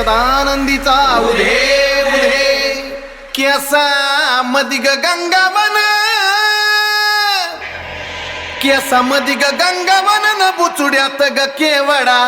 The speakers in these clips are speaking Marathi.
सदानंदीचा उदे उदे केसा मदिग गंगावन केसा मदिग गंगावन न बुचुड्यात ग केवडा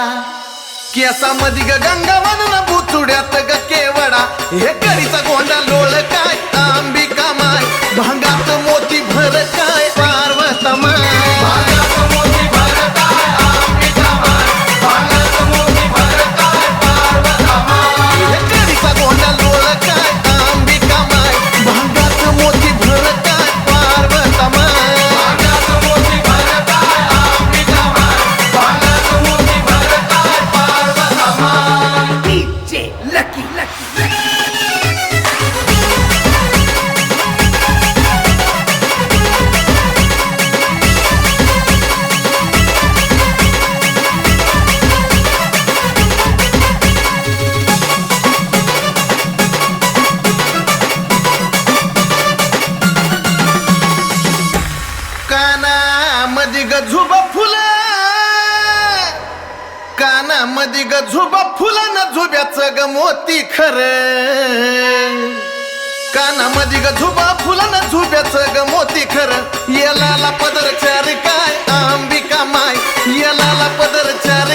केसा मदिग गंगावन न बुचुड्यात ग केवडा हे करीचा गोंडा लोळ काय अंबिका माय भांगात मोती भर काय पार्वता माय भांगात मोती भर काय अंबिका माय भांगात मोती भर काय पार्वता माय हे करीचा गोंडा लोळ काय अंबिका माय भांगात मोती भर काय पार्वता माय भांगात मोती भर काय अंबिका माय भांगात मोती भर काय पार्वता माय डीजे लकी लकी कानामध्ये ग झुबा फुलं कानामध्ये ग झुबा फुलं न झुब्याचं ग मोती खरं कानामध्ये ग झुबा फुलं न झुब्याचं ग मोती खरं येलाला पदर चार काय अंबिका माय येलाला पदर चार